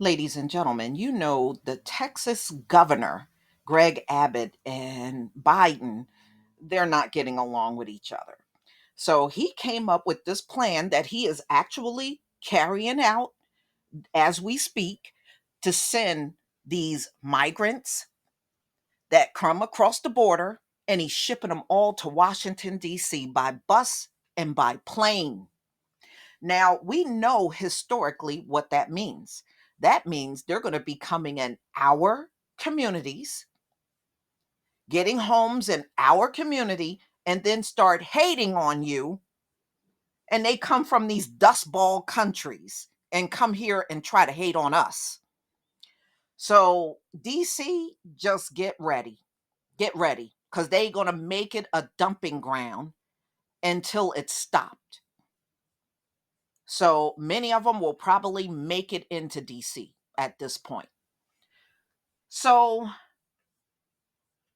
Ladies and gentlemen, you know the Texas governor, Greg Abbott, and Biden, they're not getting along with each other. So he came up with this plan that he is actually carrying out as we speak to send these migrants that come across the border, and he's shipping them all to Washington, D.C. by bus and by plane. Now, we know historically what that means. That means they're going to be coming in our communities, getting homes in our community, and then start hating on you. And they come from these dust ball countries and come here and try to hate on us. So, DC, just get ready. Get ready because they're going to make it a dumping ground until it's stopped. So, many of them will probably make it into DC at this point. So,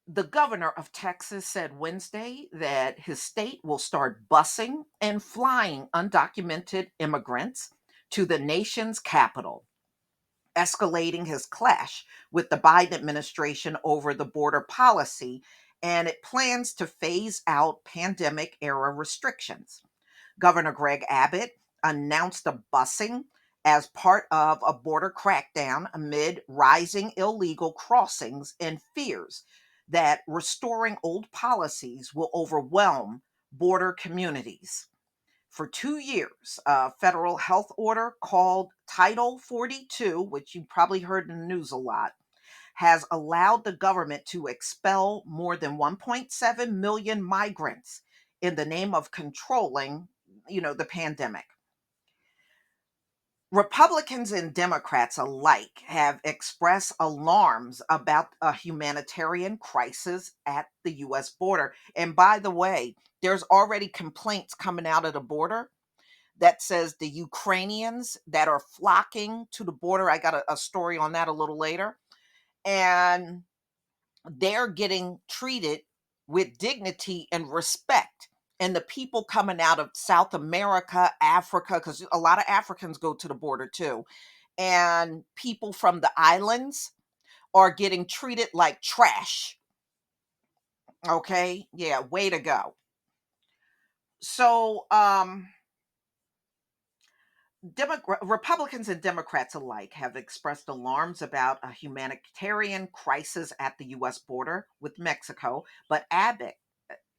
the governor of Texas said Wednesday that his state will start busing and flying undocumented immigrants to the nation's capital, escalating his clash with the Biden administration over the border policy, and it plans to phase out pandemic era restrictions. Governor Greg Abbott announced a busing as part of a border crackdown amid rising illegal crossings and fears that restoring old policies will overwhelm border communities. For 2 years, a federal health order called Title 42, which you probably heard in the news a lot, has allowed the government to expel more than 1.7 million migrants in the name of controlling, the pandemic. Republicans and Democrats alike have expressed alarms about a humanitarian crisis at the US border. And by the way, there's already complaints coming out of the border that says the Ukrainians that are flocking to the border, I got a story on that a little later, and they're getting treated with dignity and respect. And the people coming out of South America, Africa, because a lot of Africans go to the border too, and people from the islands are getting treated like trash. Okay. Yeah. Way to go. So, Republicans and Democrats alike have expressed alarms about a humanitarian crisis at the U.S. border with Mexico, but Abbott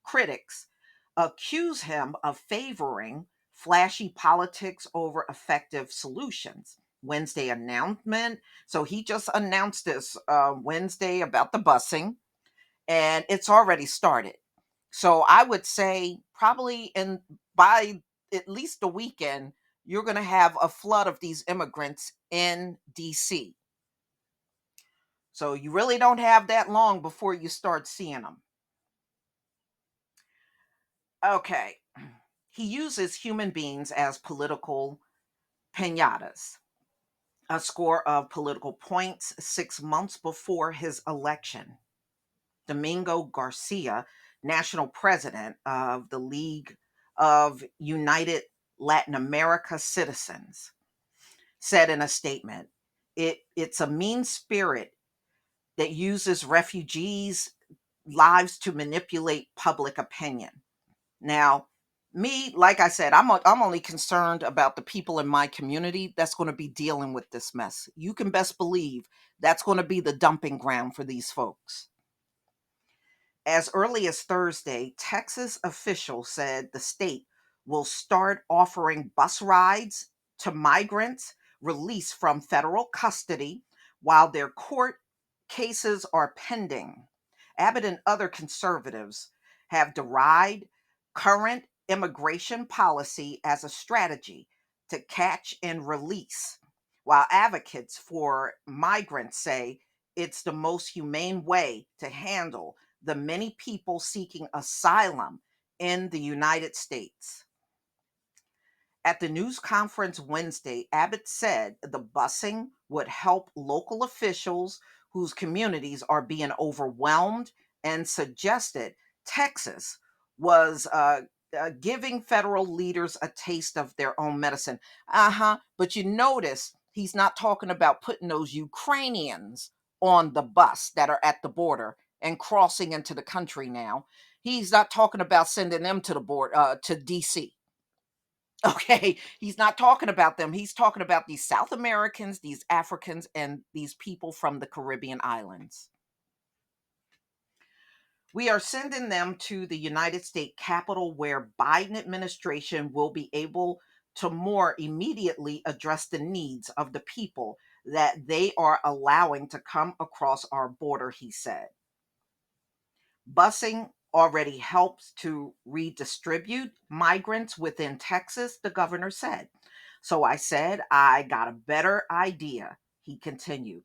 critics accuse him of favoring flashy politics over effective solutions. Wednesday announcement. So he just announced this Wednesday about the busing, and it's already started. So I would say probably in by at least the weekend, you're going to have a flood of these immigrants in DC. So you really don't have that long before you start seeing them. Okay. He uses human beings as political pinatas, a score of political points 6 months before his election. Domingo Garcia, national president of the League of United Latin America Citizens, said in a statement, it's a mean spirit that uses refugees' lives to manipulate public opinion. Now, me, like I said, I'm only concerned about the people in my community that's going to be dealing with this mess. You can best believe that's going to be the dumping ground for these folks. As early as Thursday, Texas officials said the state will start offering bus rides to migrants released from federal custody while their court cases are pending. Abbott and other conservatives have derided current immigration policy as a strategy to catch and release, while advocates for migrants say it's the most humane way to handle the many people seeking asylum in the United States. At the news conference Wednesday, Abbott said the busing would help local officials whose communities are being overwhelmed and suggested Texas was giving federal leaders a taste of their own medicine. But you notice He's not talking about putting those Ukrainians on the bus that are at the border and crossing into the country now. He's not talking about sending them to the board to DC. Okay, he's not talking about them. He's talking about these South Americans, these Africans, and these people from the Caribbean islands. We are sending them to the United States Capitol where Biden administration will be able to more immediately address the needs of the people that they are allowing to come across our border, he said. Busing already helps to redistribute migrants within Texas, the governor said. So I said, I got a better idea, he continued,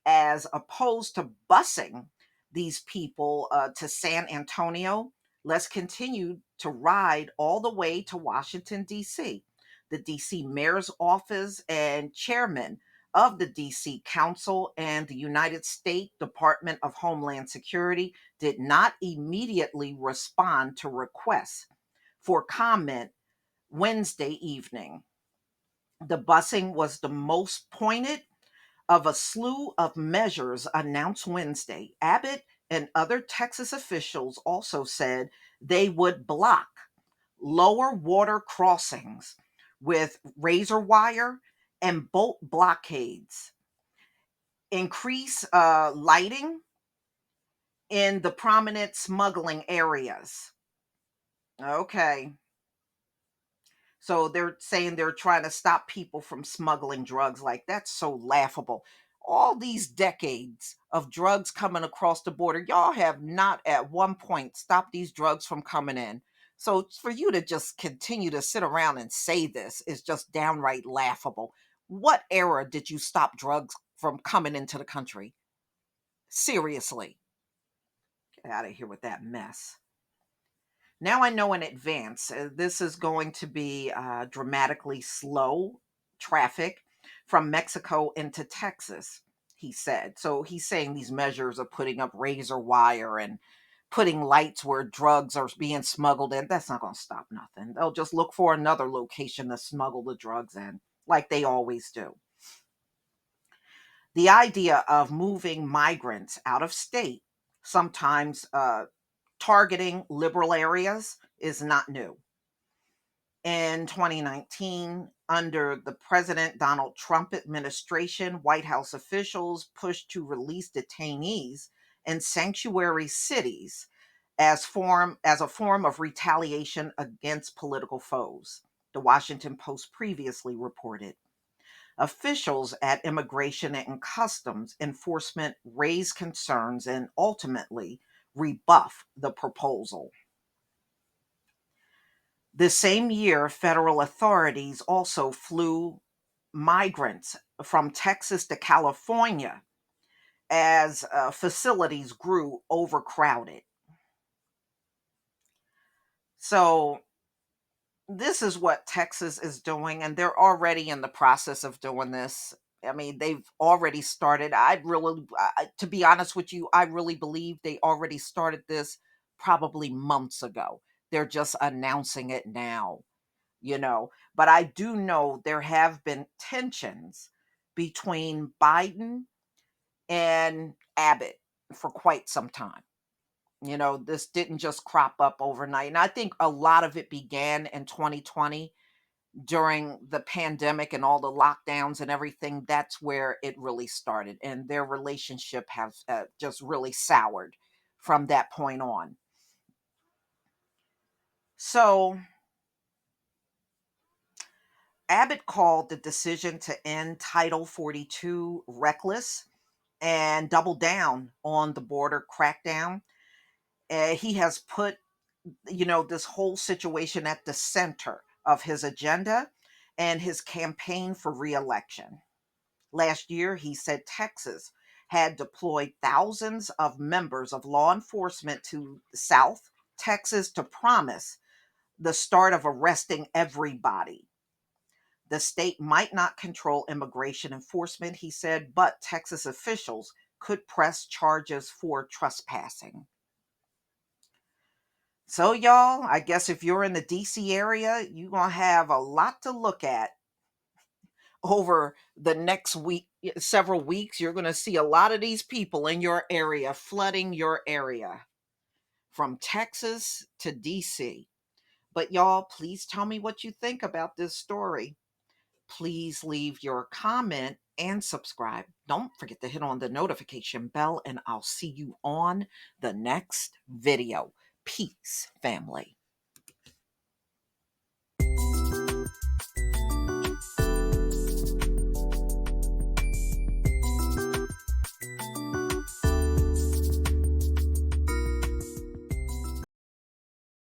as opposed to busing these people to San Antonio. Let's continue to ride all the way to Washington, D.C. The D.C. mayor's office and chairman of the D.C. Council and the United States Department of Homeland Security did not immediately respond to requests for comment Wednesday evening. The busing was the most pointed of a slew of measures announced Wednesday. Abbott and other Texas officials also said they would block lower water crossings with razor wire and boat blockades, increase lighting in the prominent smuggling areas. Okay. So they're saying they're trying to stop people from smuggling drugs. Like, that's so laughable. All these decades of drugs coming across the border, y'all have not at one point stopped these drugs from coming in. So for you to just continue to sit around and say this is just downright laughable. What era did you stop drugs from coming into the country? Seriously. Get out of here with that mess. Now I know in advance this is going to be dramatically slow traffic from Mexico into Texas, he said. So he's saying these measures of putting up razor wire and putting lights where drugs are being smuggled in, that's not going to stop nothing. They'll just look for another location to smuggle the drugs in, like they always do. The idea of moving migrants out of state, sometimes targeting liberal areas, is not new. In 2019, under the President Donald Trump administration, White House officials pushed to release detainees in sanctuary cities as a form of retaliation against political foes. The Washington Post previously reported. Officials at Immigration and Customs Enforcement raised concerns and ultimately rebuffed the proposal. The same year, federal authorities also flew migrants from Texas to California as facilities grew overcrowded. So, this is what Texas is doing, and they're already in the process of doing this. I mean, they've already started. To be honest with you, I really believe they already started this probably months ago. They're just announcing it now, you know. But I do know there have been tensions between Biden and Abbott for quite some time. You know, this didn't just crop up overnight. And I think a lot of it began in 2020 during the pandemic and all the lockdowns and everything. That's where it really started. And their relationship has just really soured from that point on. So Abbott called the decision to end Title 42 reckless and double down on the border crackdown. He has put, this whole situation at the center of his agenda and his campaign for reelection. Last year, he said Texas had deployed thousands of members of law enforcement to South Texas to promise the start of arresting everybody. The state might not control immigration enforcement, he said, but Texas officials could press charges for trespassing. So, y'all, I guess if you're in the DC area, you're going to have a lot to look at over the next week, several weeks, you're going to see a lot of these people in your area flooding your area from Texas to DC. But y'all, please tell me what you think about this story. Please leave your comment and subscribe. Don't forget to hit on the notification bell, and I'll see you on the next video. Peace, family.